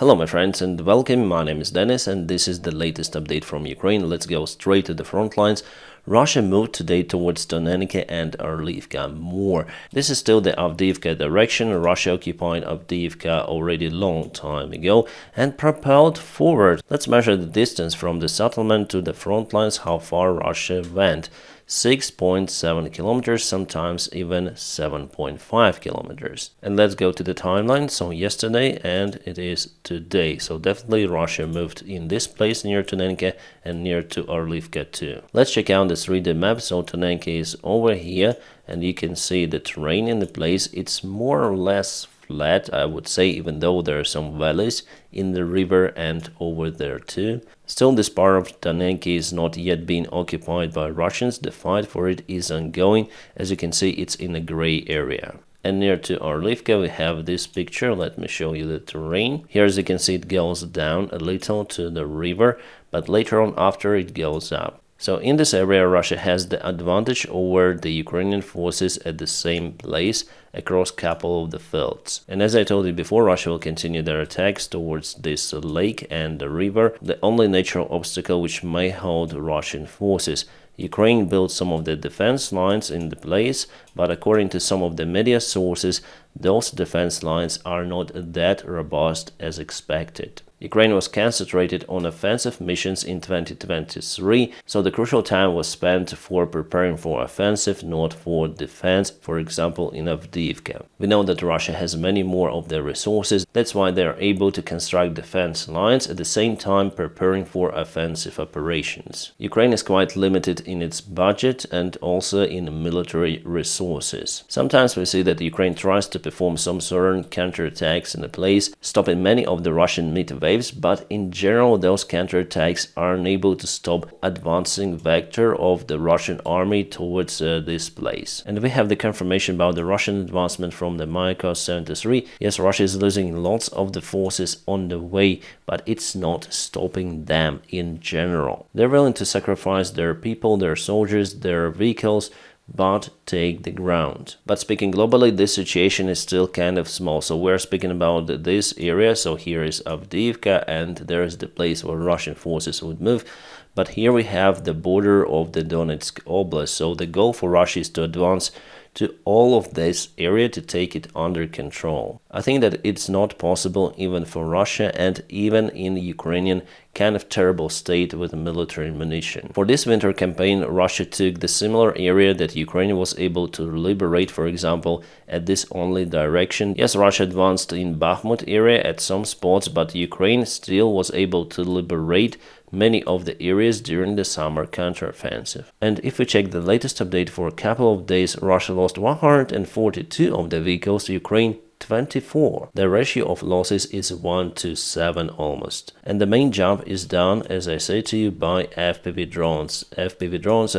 Hello my friends and welcome, my name is Dennis and this is the latest update from Ukraine. Let's go straight to the front lines. Russia moved today towards Donetsk and Orlivka more. This is still the Avdiivka direction. Russia occupied Avdiivka already long time ago and propelled forward. Let's measure the distance from the settlement to the front lines, how far Russia went. 6.7 kilometers, sometimes even 7.5 kilometers. And let's go to the timeline. So yesterday and it is today. So definitely Russia moved in this place near Donetsk and near to Orlivka too. Let's check out this 3D map. So Donetsk is over here and you can see the terrain in the place. It's more or less flat, I would say, even though there are some valleys in the river and over there too. Still, this part of Donetsk is not yet being occupied by Russians. The fight for it is ongoing. As you can see, it's in a gray area. And near to Orlivka we have this picture. Let me show you the terrain. Here, as you can see, it goes down a little to the river, but later on after it goes up. So in this area, Russia has the advantage over the Ukrainian forces at the same place across a couple of the fields. And as I told you before, Russia will continue their attacks towards this lake and the river, the only natural obstacle which may hold Russian forces. Ukraine built some of the defense lines in the place, but according to some of the media sources, those defense lines are not that robust as expected. Ukraine was concentrated on offensive missions in 2023, so the crucial time was spent for preparing for offensive, not for defense, for example in Avdiivka. We know that Russia has many more of their resources, that's why they are able to construct defense lines at the same time preparing for offensive operations. Ukraine is quite limited in its budget and also in military resources. Sometimes we see that Ukraine tries to perform some certain counterattacks in a place, stopping many of the Russian mid waves, but in general those counterattacks are unable to stop advancing vector of the Russian army towards this place. And we have the confirmation about the Russian advancement from the Maikos 73. Yes, Russia is losing lots of the forces on the way, but it's not stopping them in general. They're willing to sacrifice their people, their soldiers, their vehicles, but take the ground. But speaking globally, this situation is still kind of small. So we're speaking about this area. So here is Avdiivka and there is the place where Russian forces would move. But here we have the border of the Donetsk Oblast. So the goal for Russia is to advance to all of this area to take it under control. I think that it's not possible even for Russia and even in Ukrainian kind of terrible state with military munition. For this winter campaign, Russia took the similar area that Ukraine was able to liberate, for example, at this only direction. Yes, Russia advanced in Bakhmut area at some spots, but Ukraine still was able to liberate many of the areas during the summer counteroffensive. And if we check the latest update for a couple of days, Russia lost 142 of the vehicles, Ukraine 24. The ratio of losses is 1 to 7 almost. And the main jump is done, as I say to you, by FPV drones. FPV drones.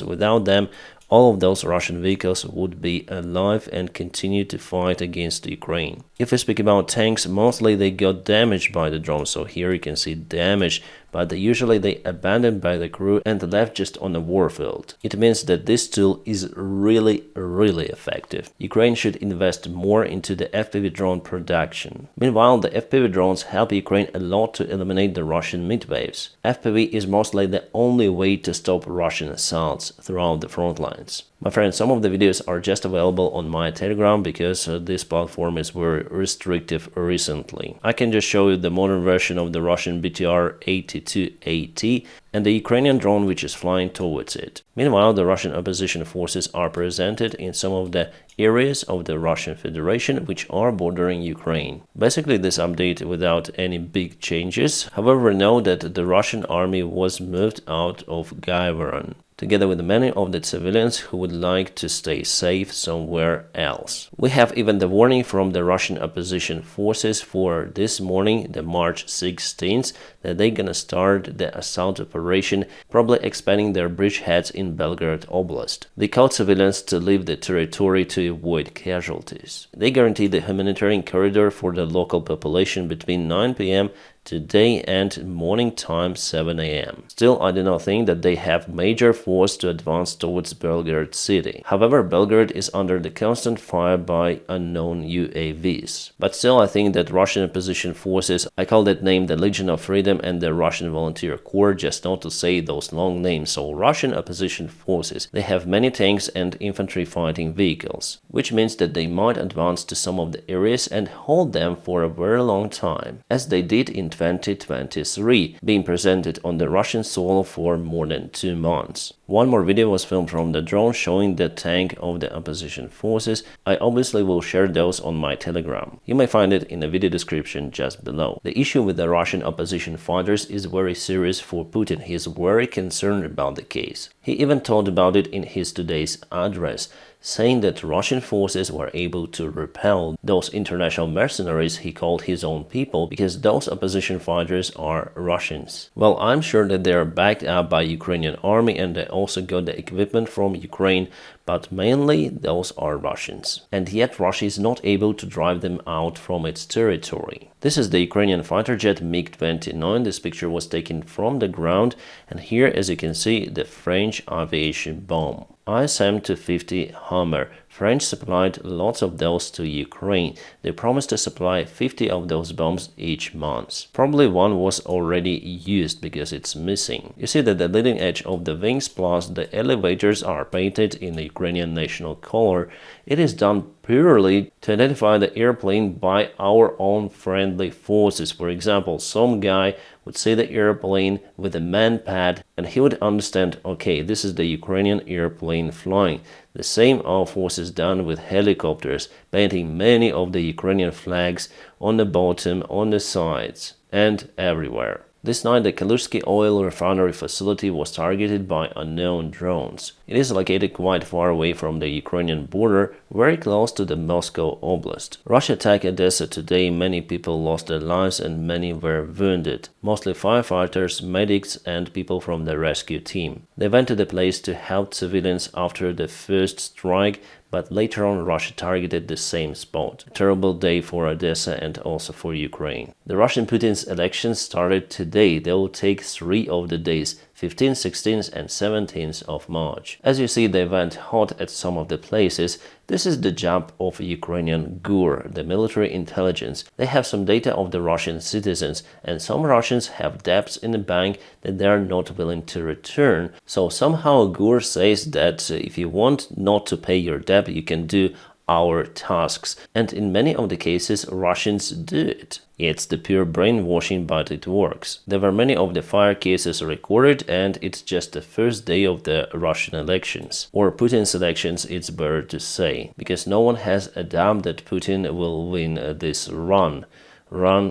Without them, all of those Russian vehicles would be alive and continue to fight against Ukraine. If we speak about tanks, mostly they got damaged by the drones. So here you can see damage, but usually they abandoned by the crew and left just on the warfield. It means that this tool is really effective. Ukraine should invest more into the FPV drone production. Meanwhile, the FPV drones help Ukraine a lot to eliminate the Russian midwaves. FPV is mostly the only way to stop Russian assaults throughout the front lines. My friends, some of the videos are just available on my Telegram because this platform is very restrictive recently. I can just show you the modern version of the Russian BTR-82AT and the Ukrainian drone which is flying towards it. Meanwhile, the Russian opposition forces are presented in some of the areas of the Russian Federation which are bordering Ukraine. Basically, this update without any big changes. However, know that the Russian army was moved out of Gaivoran, together with many of the civilians who would like to stay safe somewhere else. We have even the warning from the Russian opposition forces for this morning, the March 16th, that they're gonna start the assault operation, probably expanding their bridgeheads in Belgorod Oblast. They called civilians to leave the territory to avoid casualties. They guarantee the humanitarian corridor for the local population between 9 p.m. today and morning time 7 a.m. Still, I do not think that they have major force to advance towards Belgrade city. However, Belgrade is under the constant fire by unknown UAVs. But still, I think that Russian opposition forces, I call that name the Legion of Freedom and the Russian Volunteer Corps, just not to say those long names. So Russian opposition forces, they have many tanks and infantry fighting vehicles, which means that they might advance to some of the areas and hold them for a very long time, as they did in 2023, being presented on the Russian soil for more than 2 months. One more video was filmed from the drone showing the tank of the opposition forces. I obviously will share those on my Telegram. You may find it in the video description just below. The issue with the Russian opposition fighters is very serious for Putin. He is very concerned about the case. He even talked about it in his today's address, saying that Russian forces were able to repel those international mercenaries he called his own people because those opposition fighters are Russians. Well, I'm sure that they are backed up by Ukrainian army and they also got the equipment from Ukraine, but mainly those are Russians. And yet Russia is not able to drive them out from its territory. This is the Ukrainian fighter jet MiG-29. This picture was taken from the ground, and here, as you can see, the French aviation bomb. ISM-250 Hammer. French supplied lots of those to Ukraine. They promised to supply 50 of those bombs each month. Probably one was already used because it's missing. You see that the leading edge of the wings plus the elevators are painted in the Ukrainian national color. It is done purely to identify the airplane by our own friendly forces. For example, some guy would see the airplane with a man pad and he would understand, okay, this is the Ukrainian airplane flying. The same our forces done with helicopters, painting many of the Ukrainian flags on the bottom, on the sides, and everywhere. This night, the Kalushsky oil refinery facility was targeted by unknown drones. It is located quite far away from the Ukrainian border, very close to the Moscow Oblast. Russia attacked Odessa today. Many people lost their lives and many were wounded, mostly firefighters, medics, and people from the rescue team. They went to the place to help civilians after the first strike, but later on Russia targeted the same spot. A terrible day for Odessa and also for Ukraine. The Russian Putin's elections started today. They will take 3 of the days, 15th, 16th and 17th of March. As you see, they went hot at some of the places. This is the job of Ukrainian GUR, the military intelligence. They have some data of the Russian citizens, and some Russians have debts in the bank that they are not willing to return. So somehow GUR says that if you want not to pay your debt, you can do our tasks. And in many of the cases, Russians do it. It's the pure brainwashing, but it works. There were many of the fire cases recorded, and it's just the first day of the Russian elections. Or Putin's elections, it's better to say. Because no one has a doubt that Putin will win this run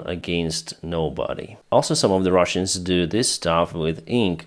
against nobody. Also, some of the Russians do this stuff with ink.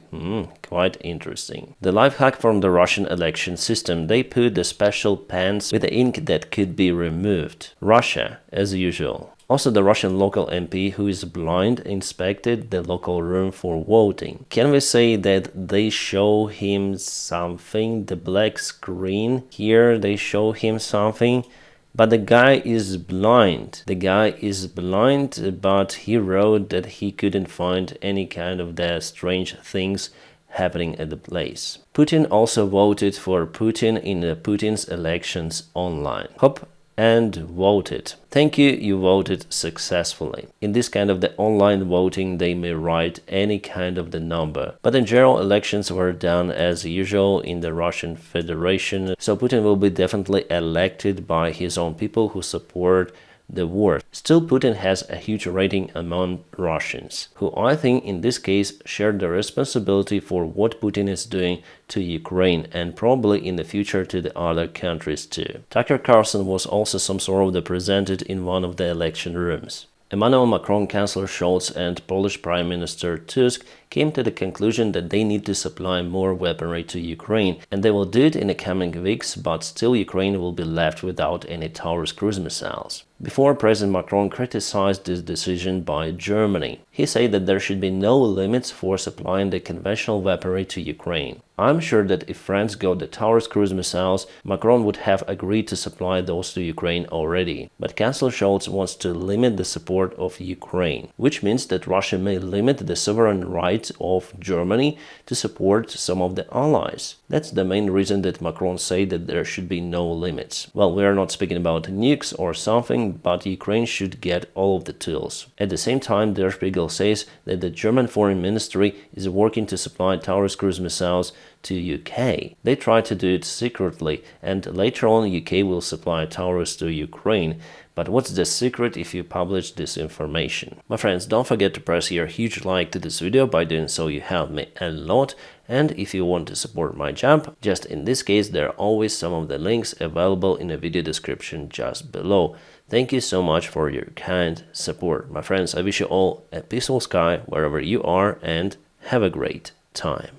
Quite interesting. The life hack from the Russian election system, they put the special pens with the ink that could be removed. Russia, as usual. Also, the Russian local MP who is blind inspected the local room for voting. Can we say that they show him something? The black screen here, they show him something. But the guy is blind. The guy is blind, but he wrote that he couldn't find any kind of the strange things happening at the place. Putin also voted for Putin in the Putin's elections online. Hop and voted. Thank you, you voted successfully. In this kind of the online voting, they may write any kind of the number. But in general, elections were done as usual in the Russian Federation, so Putin will be definitely elected by his own people who support the war. Still, Putin has a huge rating among Russians, who I think in this case share the responsibility for what Putin is doing to Ukraine and probably in the future to the other countries too. Tucker Carlson was also some sort of represented in one of the election rooms. Emmanuel Macron, Chancellor Scholz and Polish Prime Minister Tusk came to the conclusion that they need to supply more weaponry to Ukraine, and they will do it in the coming weeks, but still Ukraine will be left without any Taurus cruise missiles. Before, President Macron criticized this decision by Germany. He said that there should be no limits for supplying the conventional weaponry to Ukraine. I'm sure that if France got the Taurus cruise missiles, Macron would have agreed to supply those to Ukraine already. But Chancellor Scholz wants to limit the support of Ukraine, which means that Russia may limit the sovereign rights of Germany to support some of the allies. That's the main reason that Macron said that there should be no limits. Well, we are not speaking about nukes or something, but Ukraine should get all of the tools. At the same time, Der Spiegel says that the German Foreign Ministry is working to supply Taurus cruise missiles to UK. They try to do it secretly, and later on UK will supply Taurus to Ukraine. But what's the secret if you publish this information? My friends, don't forget to press your huge like to this video. By doing so, you help me a lot. And if you want to support my job, just in this case, there are always some of the links available in the video description just below. Thank you so much for your kind support. My friends, I wish you all a peaceful sky wherever you are, and have a great time.